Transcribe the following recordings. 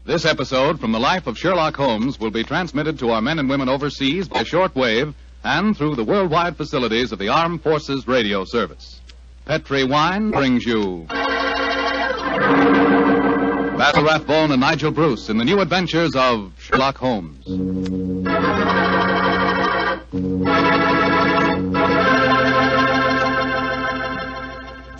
This episode from the life of Sherlock Holmes will be transmitted to our men and women overseas by shortwave and through the worldwide facilities of the Armed Forces Radio Service. Petri Wine brings you Basil Rathbone and Nigel Bruce in the new adventures of Sherlock Holmes.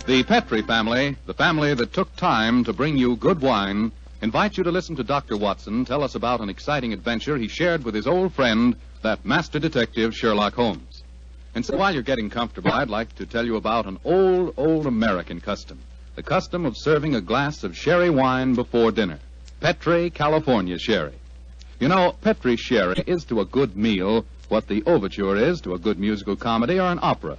The Petri family, the family that took time to bring you good wine, invites you to listen to Dr. Watson tell us about an exciting adventure he shared with his old friend, that master detective Sherlock Holmes. And so while you're getting comfortable, I'd like to tell you about an old American custom. The custom of serving a glass of sherry wine before dinner. Petri, California sherry. You know, Petri sherry is to a good meal what the overture is to a good musical comedy or an opera.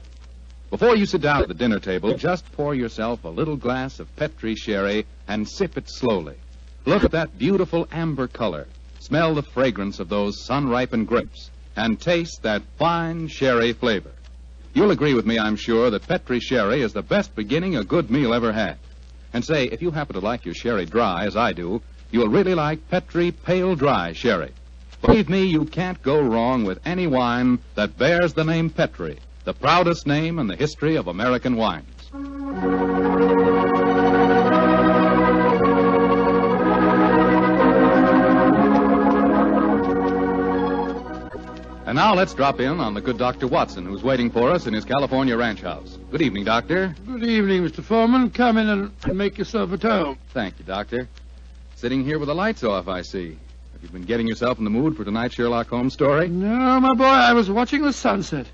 Before you sit down at the dinner table, just pour yourself a little glass of Petri sherry and sip it slowly. Look at that beautiful amber color. Smell the fragrance of those sun-ripened grapes. And taste that fine sherry flavor. You'll agree with me, I'm sure, that Petri sherry is the best beginning a good meal ever had. And say, if you happen to like your sherry dry, as I do, you'll really like Petri Pale Dry Sherry. Believe me, you can't go wrong with any wine that bears the name Petri, the proudest name in the history of American wines. And now let's drop in on the good Dr. Watson, who's waiting for us in his California ranch house. Good evening, Doctor. Good evening, Mr. Foreman. Come in and make yourself at home. Thank you, Doctor. Sitting here with the lights off, I see. Have you been getting yourself in the mood for tonight's Sherlock Holmes story? No, my boy, I was watching the sunset.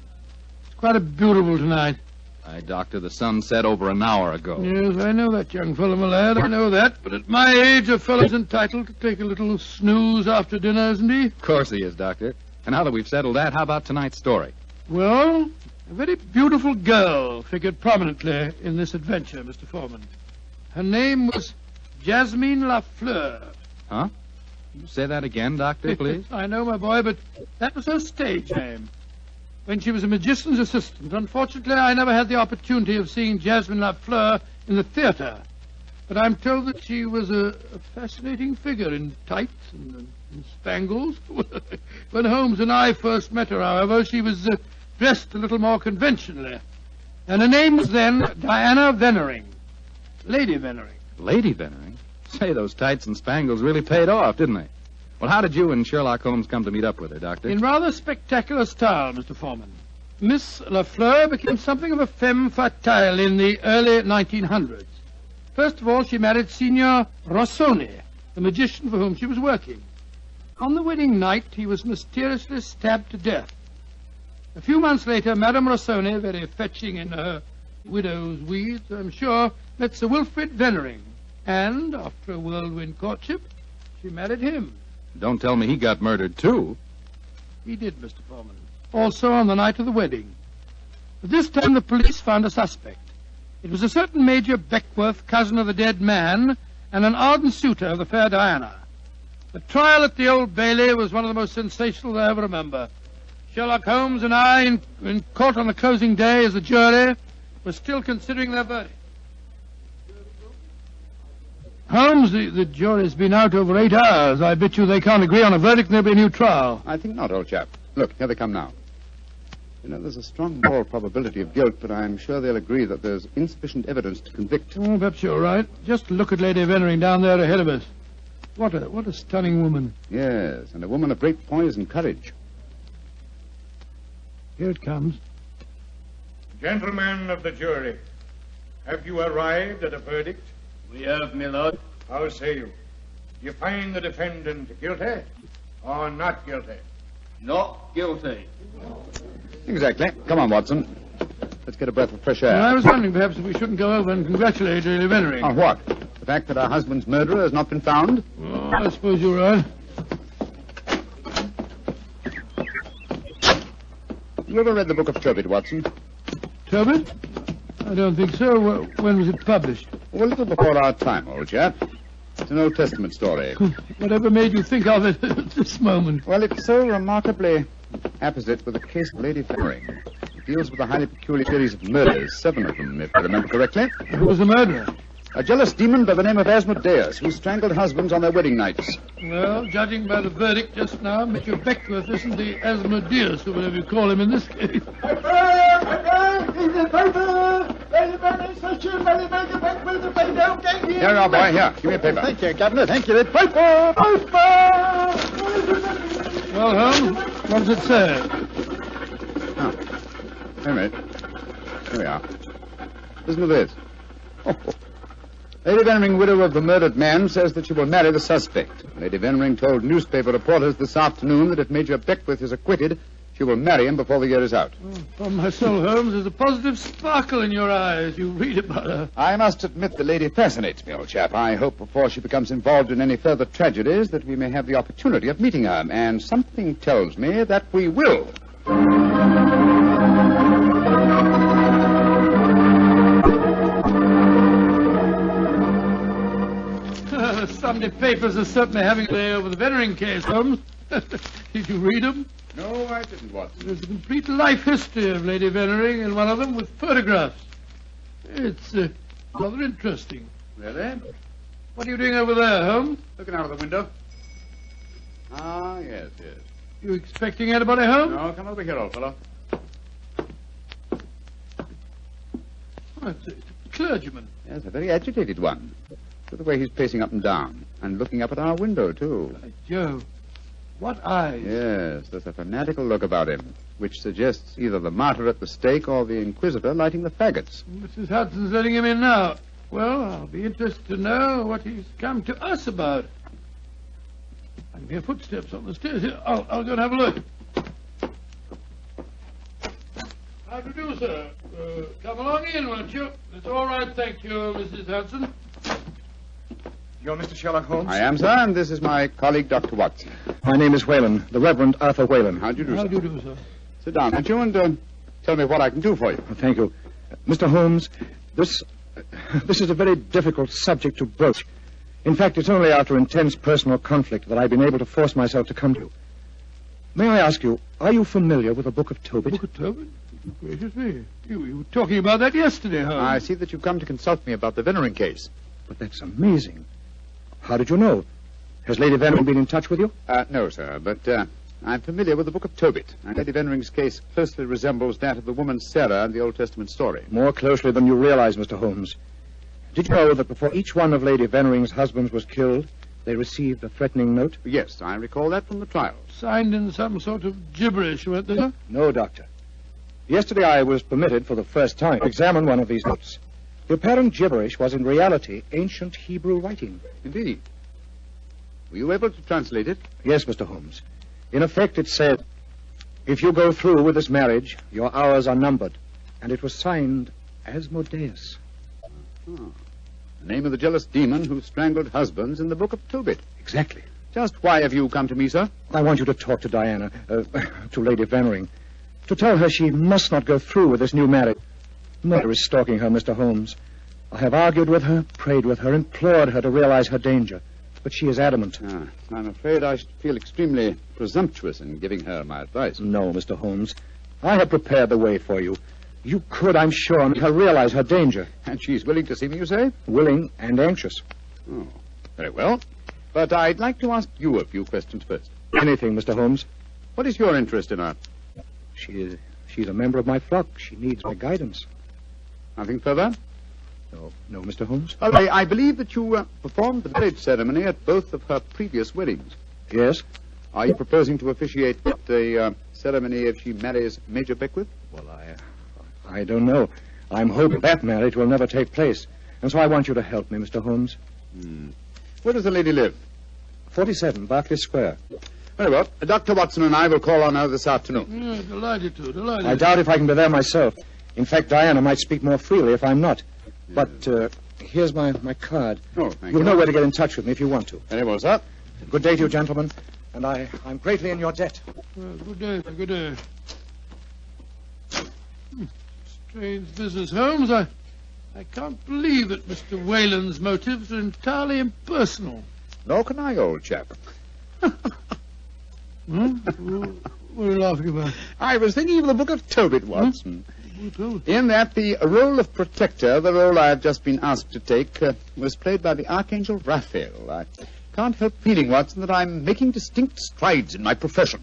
It's quite a beautiful tonight. Aye, Doctor, the sun set over an hour ago. Yes, I know that, young fellow, my lad. I know that. But at my age, a fellow's entitled to take a little snooze after dinner, isn't he? Of course he is, Doctor. And now that we've settled that, how about tonight's story? Well, a very beautiful girl figured prominently in this adventure, Mr. Foreman. Her name was Jasmine Lafleur. Huh? Can you say that again, Doctor, please? I know, my boy, but that was her stage name. When she was a magician's assistant, unfortunately, I never had the opportunity of seeing Jasmine Lafleur in the theater. But I'm told that she was a fascinating figure in tights and spangles. When Holmes and I first met her, however, she was dressed a little more conventionally. And her name was then Diana Venering. Lady Venering. Lady Venering? Say, those tights and spangles really paid off, didn't they? Well, how did you and Sherlock Holmes come to meet up with her, Doctor? In rather spectacular style, Mr. Foreman. Miss Lafleur became something of a femme fatale in the early 1900s. First of all, she married Signor Rossoni, the magician for whom she was working. On the wedding night, he was mysteriously stabbed to death. A few months later, Madame Rossoni, very fetching in her widow's weeds, I'm sure, met Sir Wilfrid Venering. And, after a whirlwind courtship, she married him. Don't tell me he got murdered, too. He did, Mr. Foreman. Also on the night of the wedding. But this time the police found a suspect. It was a certain Major Beckworth, cousin of the dead man, and an ardent suitor of the fair Diana. The trial at the Old Bailey was one of the most sensational I ever remember. Sherlock Holmes and I, in court on the closing day as a jury, were still considering their verdict. Holmes, the jury's been out over 8 hours. I bet you they can't agree on a verdict and there'll be a new trial. I think not, old chap. Look, here they come now. You know, there's a strong moral probability of guilt, but I'm sure they'll agree that there's insufficient evidence to convict. Oh, perhaps you're right. Just look at Lady Venering down there ahead of us. What a stunning woman. Yes, and a woman of great poise and courage. Here it comes. Gentlemen of the jury, have you arrived at a verdict? We have, my lord. How say you? Do you find the defendant guilty or not guilty? Not guilty. Exactly. Come on, Watson. Let's get a breath of fresh air. Well, I was wondering perhaps if we shouldn't go over and congratulate Lady Venering. On what? The fact that our husband's murderer has not been found? Oh, I suppose you're right. You ever read the book of Tobit, Watson? Tobit? I don't think so. When was it published? Well, a little before our time, old chap. It's an Old Testament story. Whatever made you think of it at this moment? Well, it's so remarkably apposite with the case of Lady Venering. It deals with a highly peculiar series of murders, 7 of them, if I remember correctly. Who was the murderer? A jealous demon by the name of Asmodeus, who strangled husbands on their wedding nights. Well, judging by the verdict just now, Mr. Beckworth isn't the Asmodeus, or whatever you call him in this case. Here you are, boy. Here, give me a paper. Thank you, Governor. Thank you. The paper! Well, Holmes, what does it say? Oh. Wait a minute. Here we are. Listen to this. Lady Venering, widow of the murdered man, says that she will marry the suspect. Lady Venering told newspaper reporters this afternoon that if Major Beckworth is acquitted, she will marry him before the year is out. Upon my soul, Holmes, there's a positive sparkle in your eyes. You read about her. I must admit the lady fascinates me, old chap. I hope before she becomes involved in any further tragedies that we may have the opportunity of meeting her, and something tells me that we will. The Sunday papers are certainly having a day over the Venering case, Holmes. Did you read them? No, I didn't, Watson. There's a complete life history of Lady Venering, and one of them with photographs. It's rather interesting. Really? What are you doing over there, Holmes? Looking out of the window. Ah, yes. You expecting anybody home? No, come over here, old fellow. Oh, it's a clergyman. Yes, a very agitated one. Look at the way he's pacing up and down, and looking up at our window, too. By Jove. What eyes. Yes, there's a fanatical look about him, which suggests either the martyr at the stake or the inquisitor lighting the faggots. Mrs. Hudson's letting him in now. Well, I'll be interested to know what he's come to us about. I can hear footsteps on the stairs. Here, I'll go and have a look. How do you do, sir? Come along in, won't you? It's all right, thank you, Mrs. Hudson. You're Mr. Sherlock Holmes? I am, sir, and this is my colleague, Dr. Watson. My name is Whalen, the Reverend Arthur Whalen. How do you do, How sir? do you do, sir? Sit down, won't you, and tell me what I can do for you. Thank you. Mr. Holmes, this is a very difficult subject to broach. In fact, it's only after intense personal conflict that I've been able to force myself to come to you. May I ask you, are you familiar with the Book of Tobit? Book of Tobit? Gracious me. You were talking about that yesterday, Holmes. I see that you've come to consult me about the Venering case. But that's amazing. How did you know? Has Lady Venering been in touch with you? No, sir, but I'm familiar with the Book of Tobit. And Lady Venering's case closely resembles that of the woman Sarah in the Old Testament story. More closely than you realize, Mr. Holmes. Did you know that before each one of Lady Venering's husbands was killed, they received a threatening note? Yes, I recall that from the trial. Signed in some sort of gibberish, weren't they, sir? No, Doctor. Yesterday I was permitted for the first time to examine one of these notes. The apparent gibberish was in reality ancient Hebrew writing. Indeed. Were you able to translate it? Yes, Mr. Holmes. In effect, it said, if you go through with this marriage, your hours are numbered. And it was signed Asmodeus. Oh. The name of the jealous demon who strangled husbands in the Book of Tobit. Exactly. Just why have you come to me, sir? I want you to talk to Diana, to Lady Venering, to tell her she must not go through with this new marriage. Murder is stalking her, Mr. Holmes. I have argued with her, prayed with her, implored her to realize her danger. But she is adamant. I'm afraid I should feel extremely presumptuous in giving her my advice. No, Mr. Holmes. I have prepared the way for you. You could, I'm sure, make her realize her danger. And she's willing to see me, you say? Willing and anxious. Oh, very well. But I'd like to ask you a few questions first. Anything, Mr. Holmes. What is your interest in her? She's a member of my flock. She needs my guidance. Nothing further? No, Mr. Holmes. Well, I believe that you performed the marriage ceremony at both of her previous weddings. Yes? Are you proposing to officiate the ceremony if she marries Major Beckworth? Well, I don't know. I'm hoping that marriage will never take place. And so I want you to help me, Mr. Holmes. Where does the lady live? 47, Berkeley Square. Very well. Dr. Watson and I will call on her this afternoon. Yeah, delighted to, delighted. I doubt if I can be there myself. In fact, Diana might speak more freely if I'm not. But here's my card. Oh, thank you. You'll know where to get in touch with me if you want to. Very well, sir. Good day to you, gentlemen. And I'm greatly in your debt. Well, good day, sir, good day. Strange business, Holmes. I can't believe that Mr. Whalen's motives are entirely impersonal. Nor can I, old chap. What are you laughing about? I was thinking of the Book of Tobit, Watson. In that the role of protector, the role I have just been asked to take, was played by the Archangel Raphael. I can't help feeling, Watson, that I'm making distinct strides in my profession.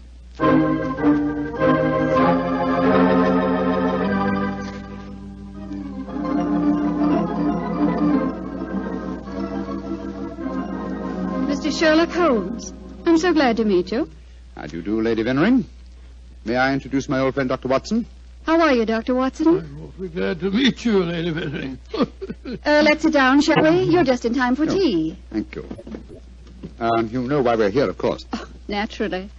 Mr. Sherlock Holmes. I'm so glad to meet you. How do you do, Lady Venering? May I introduce my old friend, Dr. Watson? How are you, Dr. Watson? I'm awfully glad to meet you, Lady Venering. Let's sit down, shall we? You're just in time for tea. Thank you. You know why we're here, of course. Oh, naturally.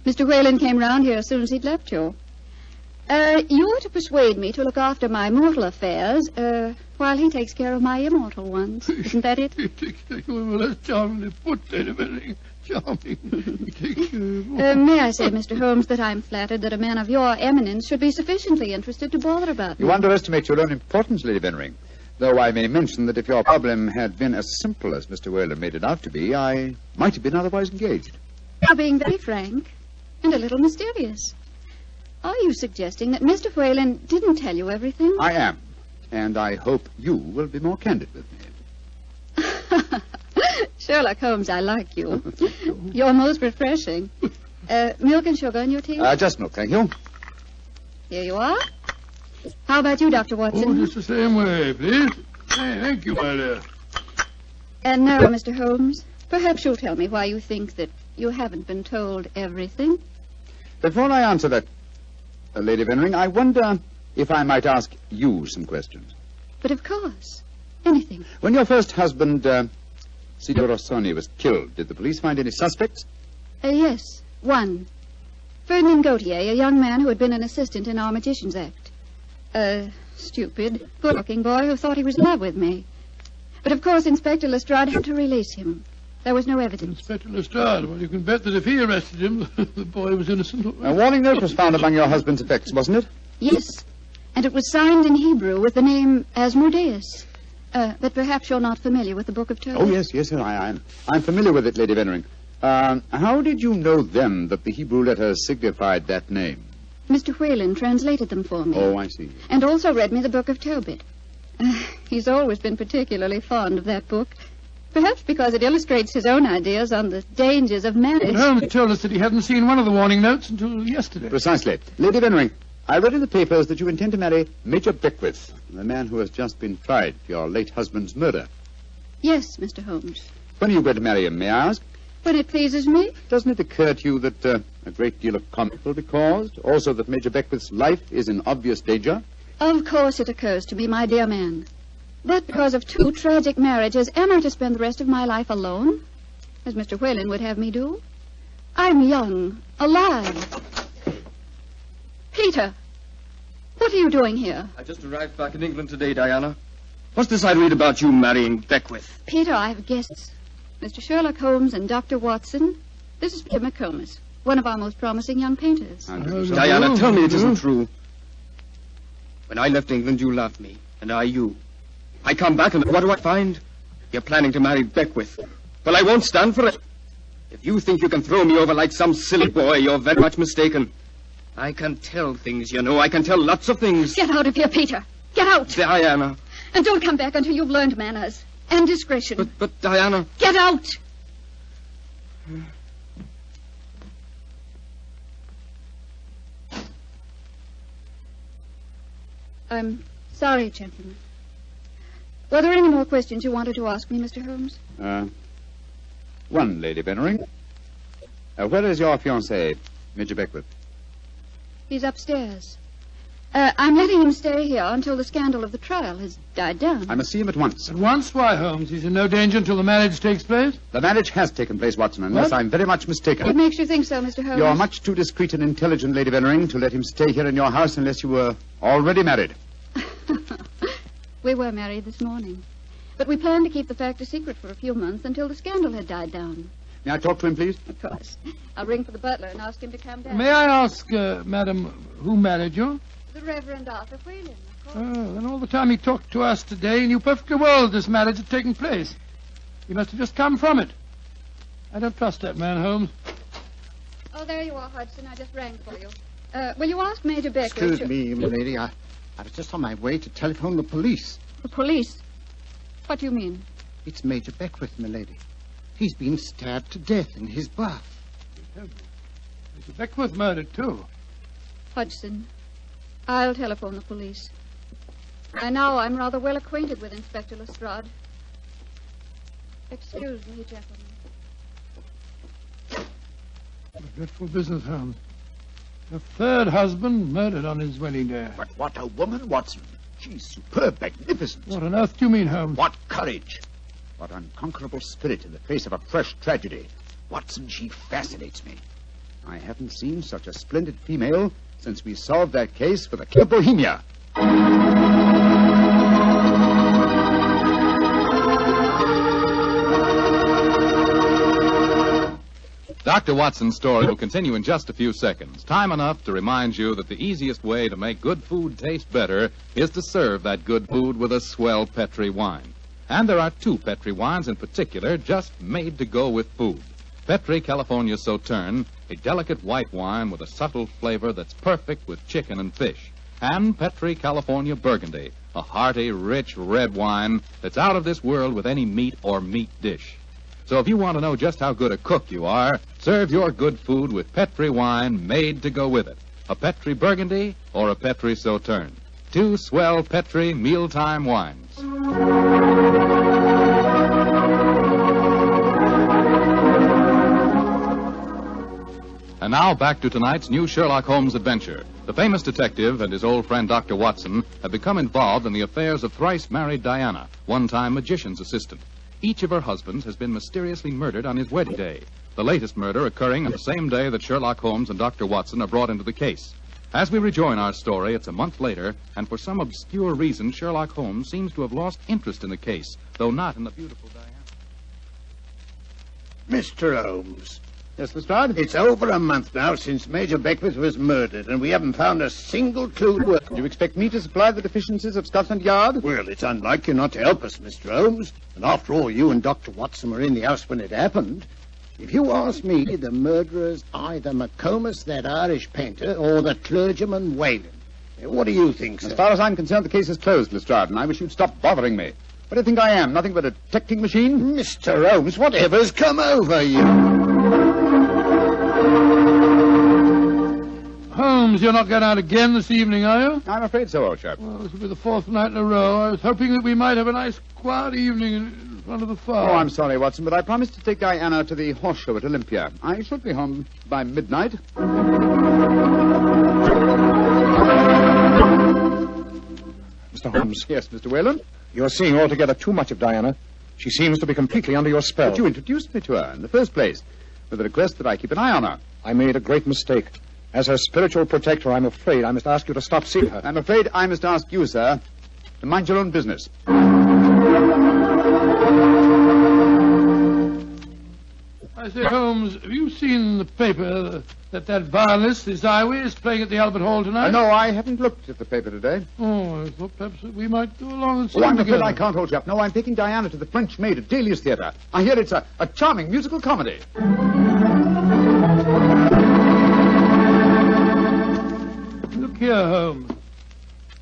Mr. Whalen came round here as soon as he'd left you. You are to persuade me to look after my mortal affairs, while he takes care of my immortal ones. Isn't that it? He takes care of them. Well, that's charmingly put, Lady Venering. Charming. He takes care of May I say, Mr. Holmes, that I'm flattered that a man of your eminence should be sufficiently interested to bother about me. You underestimate your own importance, Lady Venering. Though I may mention that if your problem had been as simple as Mr. Whalen made it out to be, I might have been otherwise engaged. You're being very frank and a little mysterious. Are you suggesting that Mr. Whalen didn't tell you everything? I am. And I hope you will be more candid with me. Sherlock Holmes, I like you. You're most refreshing. Milk and sugar in your tea? Just milk, thank you. Here you are. How about you, Dr. Watson? Oh, just the same way, please. Hey, thank you, my dear. And now, Mr. Holmes, perhaps you'll tell me why you think that you haven't been told everything. Before I answer that, Lady Venering, I wonder if I might ask you some questions. But of course. Anything. When your first husband, Signor Rossoni, was killed, did the police find any suspects? Yes, one. Ferdinand Gautier, a young man who had been an assistant in our Magician's Act. A stupid, good-looking boy who thought he was in love with me. But of course Inspector Lestrade had to release him. There was no evidence. Inspector Lestrade, well, you can bet that if he arrested him, the boy was innocent. A warning note was found among your husband's effects, wasn't it? Yes, and it was signed in Hebrew with the name Asmodeus. But perhaps you're not familiar with the Book of Tobit. Oh, yes, sir, I am. I'm familiar with it, Lady Venering. How did you know then that the Hebrew letters signified that name? Mr. Whalen translated them for me. Oh, I see. And also read me the Book of Tobit. He's always been particularly fond of that book. Perhaps because it illustrates his own ideas on the dangers of marriage. Holmes told us that he hadn't seen one of the warning notes until yesterday. Precisely. Lady Venering, I read in the papers that you intend to marry Major Beckwith, the man who has just been tried for your late husband's murder. Yes, Mr. Holmes. When are you going to marry him, may I ask? When it pleases me. Doesn't it occur to you that a great deal of comment will be caused? Also that Major Beckwith's life is in obvious danger? Of course it occurs to me, my dear man. But because of two tragic marriages, am I to spend the rest of my life alone? As Mr. Whalen would have me do? I'm young, alive. Peter, what are you doing here? I just arrived back in England today, Diana. What's this I read about you marrying Beckwith? Peter, I have guests. Mr. Sherlock Holmes and Dr. Watson. This is Peter McComas, one of our most promising young painters. Diana, tell me it isn't true. When I left England, you loved me, and I you. I come back, and what do I find? You're planning to marry Beckwith. Well, I won't stand for it. If you think you can throw me over like some silly boy, you're very much mistaken. I can tell things, you know. I can tell lots of things. Get out of here, Peter. Get out. Diana. And don't come back until you've learned manners and discretion. But Diana... Get out! I'm sorry, gentlemen. Were there any more questions you wanted to ask me, Mr. Holmes? One, Lady Venering. Where is your fiancé, Major Beckwith? He's upstairs. I'm letting him stay here until the scandal of the trial has died down. I must see him at once. At once? Why, Holmes? He's in no danger until the marriage takes place? The marriage has taken place, Watson, unless I'm very much mistaken. What makes you think so, Mr. Holmes? You're much too discreet and intelligent, Lady Venering, to let him stay here in your house unless you were already married. We were married this morning. But we planned to keep the fact a secret for a few months until the scandal had died down. May I talk to him, please? Of course. I'll ring for the butler and ask him to come down. May I ask, madam, who married you? The Reverend Arthur Whalen, of course. Oh, and all the time he talked to us today, he knew perfectly well that this marriage had taken place. He must have just come from it. I don't trust that man, Holmes. Oh, there you are, Hudson. I just rang for you. Will you ask Major Beckwith Excuse me, milady. I was just on my way to telephone the police. The police? What do you mean? It's Major Beckwith, milady. He's been stabbed to death in his bath. Mr. Beckwith murdered, too. Hodgson, I'll telephone the police. By now, I'm rather well acquainted with Inspector Lestrade. Excuse me, gentlemen. A dreadful business, Holmes. A third husband murdered on his wedding day. But what a woman, Watson. She's superb, magnificent. What on earth do you mean, Holmes? What courage. What unconquerable spirit in the face of a fresh tragedy. Watson, she fascinates me. I haven't seen such a splendid female since we solved that case for the King of Bohemia. Dr. Watson's story will continue in just a few seconds. Time enough to remind you that the easiest way to make good food taste better is to serve that good food with a swell Petri wine. And there are two Petri wines in particular just made to go with food. Petri California Sauterne, a delicate white wine with a subtle flavor that's perfect with chicken and fish. And Petri California Burgundy, a hearty, rich red wine that's out of this world with any meat or meat dish. So if you want to know just how good a cook you are, serve your good food with Petri wine made to go with it. A Petri Burgundy or a Petri Sauterne. Two swell Petri mealtime wines. And now back to tonight's new Sherlock Holmes adventure. The famous detective and his old friend Dr. Watson have become involved in the affairs of thrice-married Diana, one-time magician's assistant. Each of her husbands has been mysteriously murdered on his wedding day, the latest murder occurring on the same day that Sherlock Holmes and Dr. Watson are brought into the case. As we rejoin our story, it's a month later, and for some obscure reason, Sherlock Holmes seems to have lost interest in the case, though not in the beautiful Diana. Mr. Holmes. Yes, Lestrade? It's over a month now since Major Beckwith was murdered, and we haven't found a single clue to work. Do you expect me to supply the deficiencies of Scotland Yard? Well, it's unlike you not to help us, Mr. Holmes. And after all, you and Dr. Watson were in the house when it happened. If you ask me, the murderer's either McComas, that Irish painter, or the clergyman Whalen. What do you think, sir? As far as I'm concerned, the case is closed, Lestrade, and I wish you'd stop bothering me. What do you think I am? Nothing but a detecting machine? Mr. Holmes, whatever's come over you? Holmes, you're not going out again this evening, are you? I'm afraid so, old chap. Well, this will be the fourth night in a row. I was hoping that we might have a nice, quiet evening in front of the fire. Oh, I'm sorry, Watson, but I promised to take Diana to the horse show at Olympia. I should be home by midnight. Mr. Holmes. Yes, Mr. Whalen? You're seeing altogether too much of Diana. She seems to be completely under your spell. But you introduced me to her in the first place, with the request that I keep an eye on her. I made a great mistake. As her spiritual protector, I'm afraid I must ask you to stop seeing her. I'm afraid I must ask you, sir, to mind your own business. I say, Holmes, have you seen in the paper that violinist, this Iway, is playing at the Albert Hall tonight? No, I haven't looked at the paper today. Oh, I thought perhaps that we might go along and see Oh, him I'm afraid together. I can't hold you up. No, I'm taking Diana to the French Maid at Delius Theatre. I hear it's a charming musical comedy. Look here, Holmes.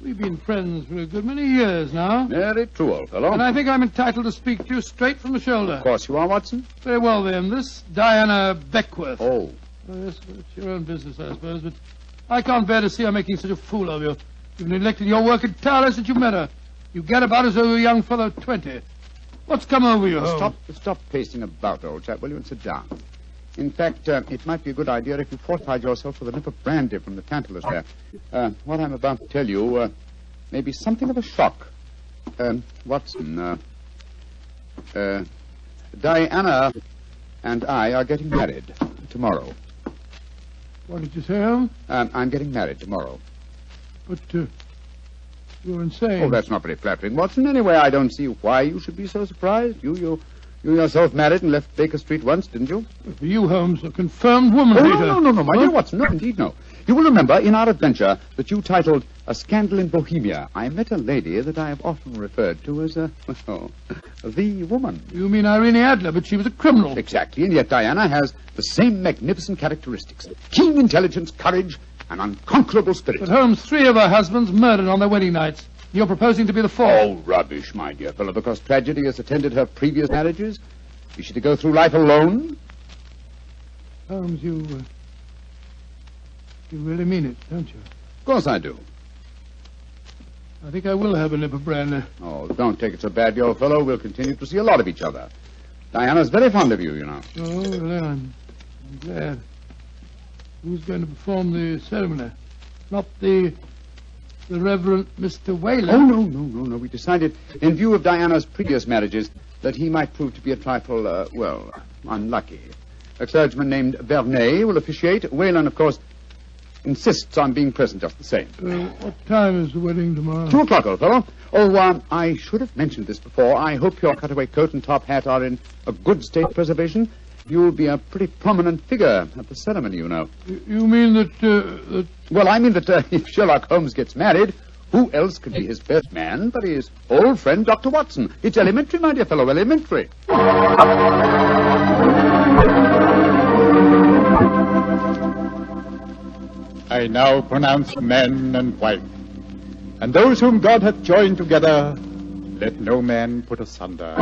We've been friends for a good many years now. Very true, old fellow. And I think I'm entitled to speak to you straight from the shoulder. Of course you are, Watson. Very well, then. This Diana Beckwith. Oh. Well, yes, it's your own business, I suppose, but I can't bear to see her making such a fool of you. You've neglected your work entirely since you met her. You get about as though you were a young fellow of 20. What's come over you, Holmes? Stop pacing about, old chap, will you, and sit down. In fact, it might be a good idea if you fortified yourself with a nip of brandy from the Tantalus there. What I'm about to tell you may be something of a shock. Watson, Diana and I are getting married tomorrow. What did you say, Holmes? I'm getting married tomorrow. But, you're insane. Oh, that's not very flattering, Watson. Anyway, I don't see why you should be so surprised. You yourself married and left Baker Street once, didn't you? For you, Holmes, a confirmed woman Oh, hater. no, my dear Watson. No, indeed, no. You will remember in our adventure that you titled A Scandal in Bohemia, I met a lady that I have often referred to as, the woman. You mean Irene Adler, but she was a criminal. Exactly, and yet Diana has the same magnificent characteristics. Keen intelligence, courage, an unconquerable spirit. But Holmes, 3 of her husbands murdered on their wedding nights. You're proposing to be the 4th. Oh, rubbish, my dear fellow, because tragedy has attended her previous marriages. Is she to go through life alone? Holmes, you really mean it, don't you? Of course I do. I think I will have a nip of brandy. Oh, don't take it so badly, old fellow. We'll continue to see a lot of each other. Diana's very fond of you, you know. Oh, well, I'm glad. Who's going to perform the ceremony? Not the Reverend Mr. Whalen? Oh, no. We decided, in view of Diana's previous marriages, that he might prove to be a trifle, unlucky. A clergyman named Venering will officiate. Whalen, of course, insists on being present just the same. What time is the wedding tomorrow? 2 o'clock, old fellow. Oh, I should have mentioned this before. I hope your cutaway coat and top hat are in a good state of preservation. You'll be a pretty prominent figure at the ceremony, you know. You mean that... Well, I mean that if Sherlock Holmes gets married, who else could be his best man but his old friend, Dr. Watson? It's elementary, my dear fellow, elementary. I now pronounce man and wife, and those whom God hath joined together, let no man put asunder.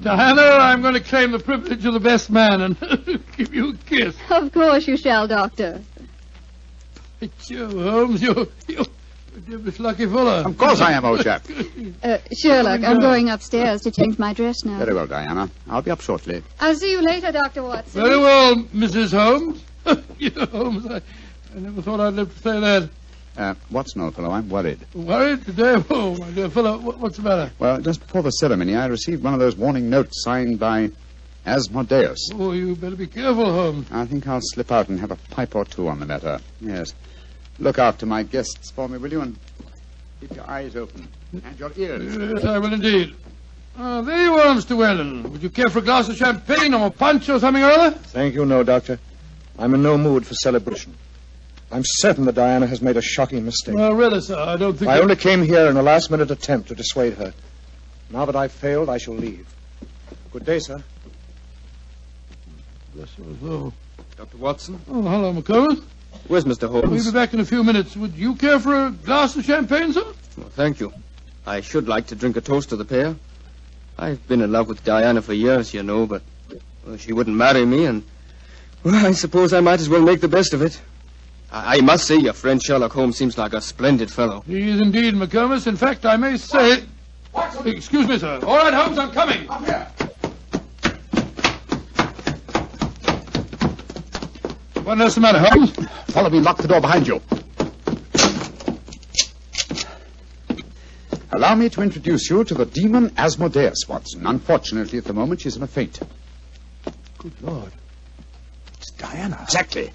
Diana, I'm going to claim the privilege of the best man and give you a kiss. Of course you shall, Doctor. Holmes, you're Miss Lucky Fuller. Of course I am, old chap. Sherlock, I'm going upstairs to change my dress now. Very well, Diana. I'll be up shortly. I'll see you later, Dr. Watson. Very well, Mrs. Holmes. Holmes, I never thought I'd live to say that. Watson, old fellow, I'm worried. Worried today? Oh, my dear fellow, what's the matter? Well, just before the ceremony, I received one of those warning notes signed by Asmodeus. Oh, you better be careful, Holmes. I think I'll slip out and have a pipe or two on the matter. Yes. Look after my guests for me, will you? And keep your eyes open. And your ears. Yes, I will indeed. There you are, Mr. Whalen. Would you care for a glass of champagne or punch or something or other? Thank you, no, Doctor. I'm in no mood for celebration. I'm certain that Diana has made a shocking mistake. Well, really, sir, I don't think... I only came here in a last-minute attempt to dissuade her. Now that I've failed, I shall leave. Good day, sir. Bless your soul. Dr. Watson? Oh, hello, McComas. Where's Mr. Holmes? We'll be back in a few minutes. Would you care for a glass of champagne, sir? Well, thank you. I should like to drink a toast to the pair. I've been in love with Diana for years, you know, but she wouldn't marry me, and well, I suppose I might as well make the best of it. I must say your friend Sherlock Holmes seems like a splendid fellow. He is indeed, McComas. In fact, I may say... Excuse me, sir. All right, Holmes, I'm coming. Up here. What else the matter, Holmes? Follow me, lock the door behind you. Allow me to introduce you to the demon Asmodeus, Watson. Unfortunately, at the moment, she's in a faint. Good Lord. It's Diana. Exactly.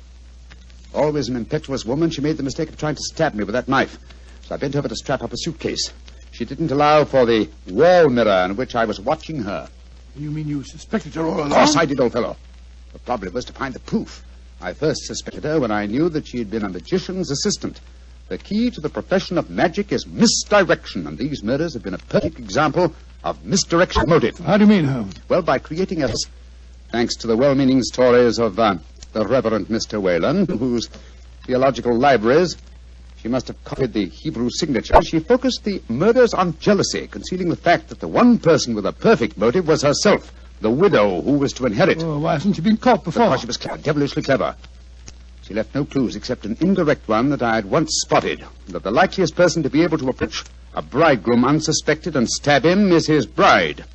Always an impetuous woman, she made the mistake of trying to stab me with that knife. So I bent over to strap up a suitcase. She didn't allow for the wall mirror in which I was watching her. You mean you suspected her all along? Of course I did, old fellow. The problem was to find the proof. I first suspected her when I knew that she had been a magician's assistant. The key to the profession of magic is misdirection, and these murders have been a perfect example of misdirection of motive. How do you mean, Holmes? Well, by creating a... Thanks to the well-meaning stories of the Reverend Mr. Whalen, whose theological libraries she must have copied the Hebrew signature. She focused the murders on jealousy, concealing the fact that the one person with a perfect motive was herself, the widow who was to inherit. Oh, why hasn't she been caught before? Because she was clever, devilishly clever. She left no clues except an indirect one that I had once spotted, that the likeliest person to be able to approach a bridegroom unsuspected and stab him is his bride.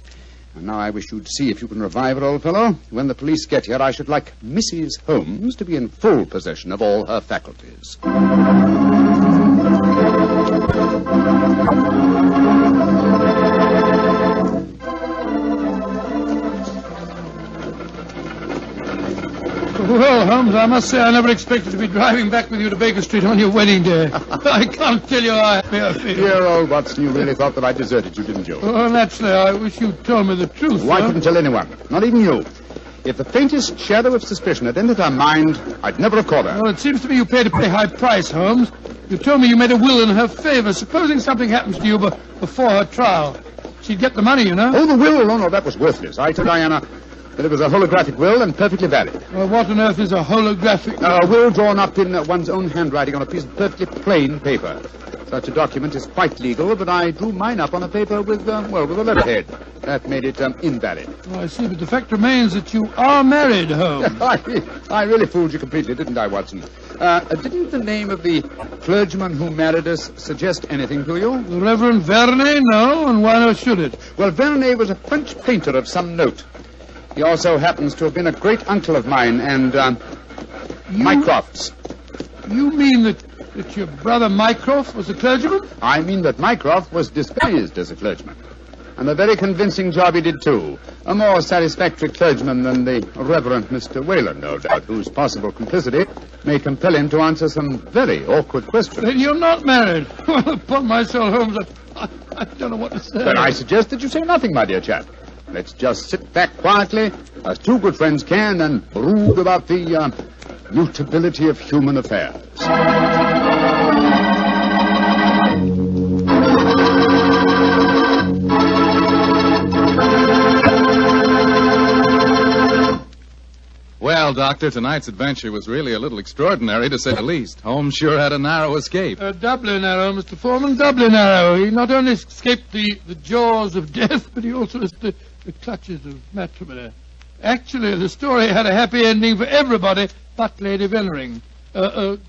And now I wish you'd see if you can revive her, old fellow. When the police get here, I should like Mrs. Holmes to be in full possession of all her faculties. Well, Holmes, I must say I never expected to be driving back with you to Baker Street on your wedding day. I can't tell you how happy I feel. Dear old Watson, you really thought that I deserted you, didn't you? Oh, naturally, I wish you'd told me the truth. Why sir. couldn't tell anyone? Not even you. If the faintest shadow of suspicion had entered her mind, I'd never have caught her. Well, it seems to me you paid a pretty high price, Holmes. You told me you made a will in her favor. Supposing something happens to you before her trial, she'd get the money, you know. Oh, the will? Oh, no, that was worthless. I told Diana that it was a holographic will and perfectly valid. Well, what on earth is a holographic will? A will drawn up in one's own handwriting on a piece of perfectly plain paper. Such a document is quite legal, but I drew mine up on a paper with a letterhead. That made it invalid. Oh, I see, but the fact remains that you are married, Holmes. I really fooled you completely, didn't I, Watson? Didn't the name of the clergyman who married us suggest anything to you? The Reverend Venering? No, and why not should it? Well, Venering was a French painter of some note. He also happens to have been a great uncle of mine and Mycroft's. You mean that your brother Mycroft was a clergyman? I mean that Mycroft was disguised as a clergyman. And a very convincing job he did, too. A more satisfactory clergyman than the Reverend Mr. Whalen, no doubt, whose possible complicity may compel him to answer some very awkward questions. Then you're not married. Well, upon my soul, Holmes, I don't know what to say. Then I suggest that you say nothing, my dear chap. Let's just sit back quietly, as two good friends can, and brood about the mutability of human affairs. Well, Doctor, tonight's adventure was really a little extraordinary, to say the least. Holmes sure had a narrow escape. Doubly narrow, Mr. Foreman, doubly narrow. He not only escaped the jaws of death, but he also escaped the clutches of matrimony. Actually, the story had a happy ending for everybody but Lady Venering.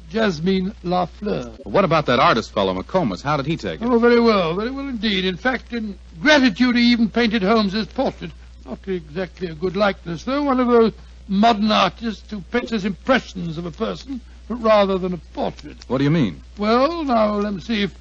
Jasmine Lafleur. What about that artist fellow, McComas? How did he take it? Oh, very well indeed. In fact, in gratitude, he even painted Holmes's portrait. Not exactly a good likeness, though. One of those modern artists who paints his impressions of a person rather than a portrait. What do you mean? Well, now, let me see. If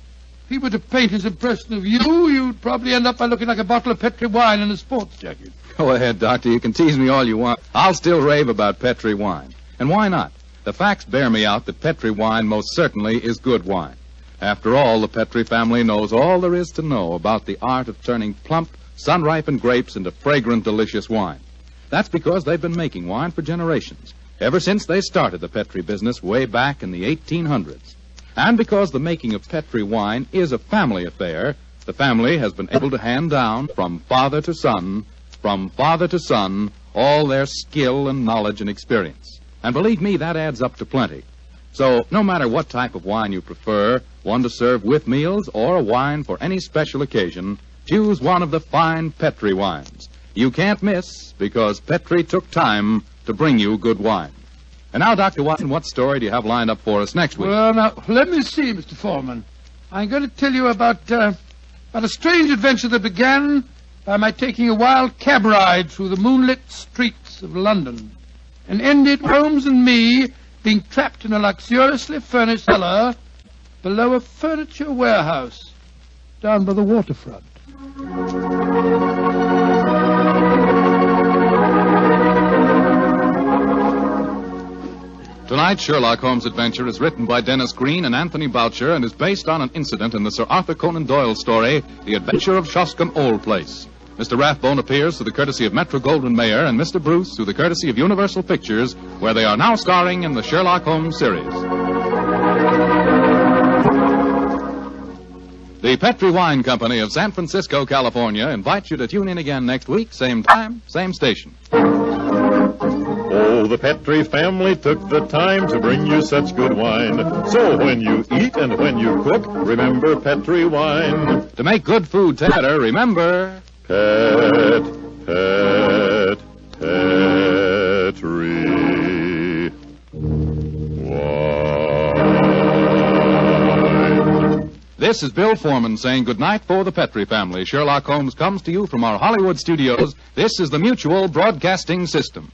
he were to paint his impression of you, you'd probably end up by looking like a bottle of Petri wine in a sports jacket. Go ahead, Doctor. You can tease me all you want. I'll still rave about Petri wine. And why not? The facts bear me out that Petri wine most certainly is good wine. After all, the Petri family knows all there is to know about the art of turning plump, sun-ripened grapes into fragrant, delicious wine. That's because they've been making wine for generations, ever since they started the Petri business way back in the 1800s. And because the making of Petri wine is a family affair, the family has been able to hand down from father to son, all their skill and knowledge and experience. And believe me, that adds up to plenty. So no matter what type of wine you prefer, one to serve with meals or a wine for any special occasion, choose one of the fine Petri wines. You can't miss, because Petri took time to bring you good wine. And now, Dr. Watson, what story do you have lined up for us next week? Well, now, let me see, Mr. Foreman. I'm going to tell you about a strange adventure that began by my taking a wild cab ride through the moonlit streets of London and ended Holmes and me being trapped in a luxuriously furnished cellar below a furniture warehouse down by the waterfront. Tonight's Sherlock Holmes adventure is written by Dennis Green and Anthony Boucher and is based on an incident in the Sir Arthur Conan Doyle story, The Adventure of Sherlock Old Place. Mr. Rathbone appears through the courtesy of Metro-Goldwyn-Mayer and Mr. Bruce through the courtesy of Universal Pictures, where they are now starring in the Sherlock Holmes series. The Petri Wine Company of San Francisco, California, invites you to tune in again next week, same time, same station. Oh, the Petri family took the time to bring you such good wine. So when you eat and when you cook, remember Petri wine. To make good food better, remember... Petri wine. This is Bill Foreman saying goodnight for the Petri family. Sherlock Holmes comes to you from our Hollywood studios. This is the Mutual Broadcasting System.